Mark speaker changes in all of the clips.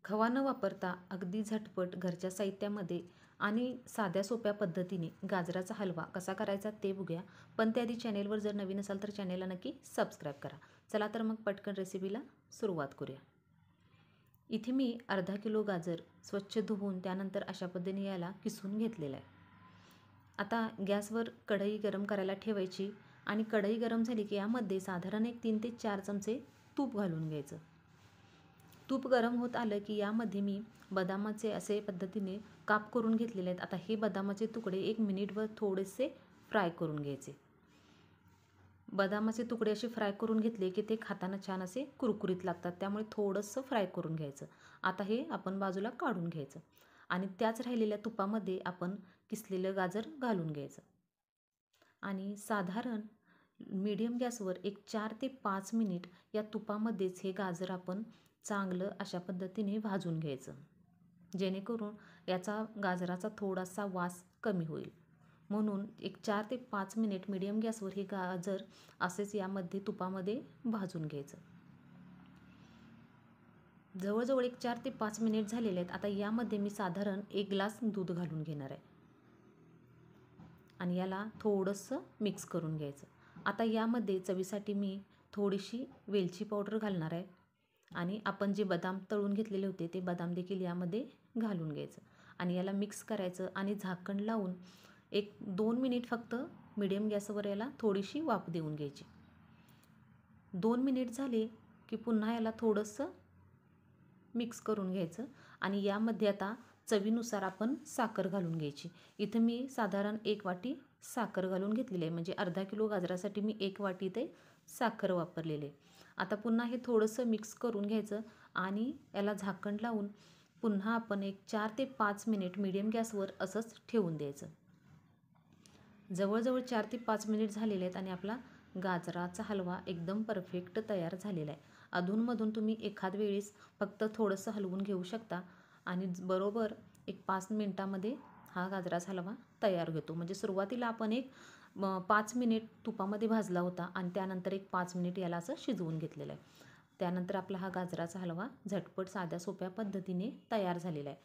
Speaker 1: खवा न वापरता अगदी झटपट घरच्या साहित्यामध्ये आणि साध्या सोप्या पद्धतीने गाजराचा हलवा कसा करायचा ते बघूया. पण त्याआधी चॅनेलवर जर नवीन असाल तर चॅनेलला नक्की सबस्क्राईब करा. चला तर मग पटकन रेसिपीला सुरुवात करूया. इथे मी अर्धा किलो गाजर स्वच्छ धुवून त्यानंतर अशा पद्धतीने याला किसून घेतलेला आहे. आता गॅसवर कढई गरम करायला ठेवायची आणि कढई गरम झाली की यामध्ये साधारण एक 3 ते 4 चमचे तूप घालून घ्यायचं. तूप गरम होत आलं की यामध्ये मी बदामाचे असे पद्धतीने काप करून घेतलेले आहेत. आता हे बदामाचे तुकडे 1 मिनिटभर थोडेसे फ्राय करून घ्यायचे. बदामाचे तुकडे असे फ्राय करून घेतले की ते खाताना छान असे कुरकुरीत लागतात, त्यामुळे थोडंसं फ्राय करून घ्यायचं. आता हे आपण बाजूला काढून घ्यायचं आणि त्याच राहिलेल्या तुपामध्ये आपण किसलेलं गाजर घालून घ्यायचं आणि साधारण मीडियम गॅसवर एक 4 ते 5 मिनिट या तुपामध्येच हे गाजर आपण चांगलं अशा पद्धतीने भाजून घ्यायचं, जेणेकरून याचा गाजराचा थोडासा वास कमी होईल. म्हणून एक 4 ते 5 मिनिट मीडियम गॅसवर हे गाजर असेच यामध्ये तुपामध्ये भाजून घ्यायचं. जवळजवळ एक 4 ते 5 मिनिट झालेले आहेत. आता यामध्ये मी साधारण 1 ग्लास दूध घालून घेणार आहे आणि याला थोडंसं मिक्स करून घ्यायचं. आता यामध्ये चवीसाठी मी थोडीशी वेलची पावडर घालणार आहे आणि आपण जे बदाम तळून घेतलेले होते ते बदाम देखील यामध्ये घालून घ्यायचं आणि याला मिक्स करायचं आणि झाकण लावून एक 2 मिनिट फक्त मीडियम गॅसवर याला थोडीशी वाफ देऊन घ्यायची. 2 मिनिट झाले की पुन्हा याला थोडंसं मिक्स करून घ्यायचं आणि यामध्ये आता चवीनुसार आपण साखर घालून घ्यायची. इथं मी साधारण 1 वाटी साखर घालून घेतलेली आहे, म्हणजे अर्धा किलो गाजरासाठी मी 1 वाटी ते साखर वापरलेले आहे. आता पुन्हा हे थोडंसं मिक्स करून घ्यायचं आणि याला झाकण लावून पुन्हा आपण एक 4 ते 5 मिनिट मीडियम गॅसवर असंच ठेवून द्यायचं. जवळजवळ 4 ते 5 मिनिट झालेले आहेत आणि आपला गाजराचा हलवा एकदम परफेक्ट तयार झालेला आहे. अधूनमधून तुम्ही एखाद वेळेस फक्त थोडंसं हलवून घेऊ शकता आणि बरोबर एक 5 मिनिटामध्ये हा गाजराचा हलवा तयार होतो. म्हणजे सुरुवातीला आपण एक 5 मिनिट तुपामध्ये भाजला होता आणि त्यानंतर एक 5 मिनिट याला असं शिजवून घेतलेलं आहे. त्यानंतर आपला हा गाजराचा हलवा झटपट साध्या सोप्या पद्धतीने तयार झालेला आहे.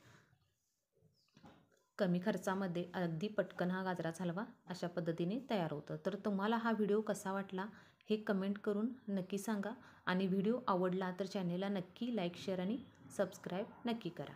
Speaker 1: कमी खर्चामध्ये अगदी पटकन हा गाजराचा हलवा अशा पद्धतीने तयार होतं. तर तुम्हाला हा व्हिडिओ कसा वाटला हे कमेंट करून नक्की सांगा आणि व्हिडिओ आवडला तर चॅनेलला नक्की लाईक, शेअर आणि सबस्क्राईब नक्की करा.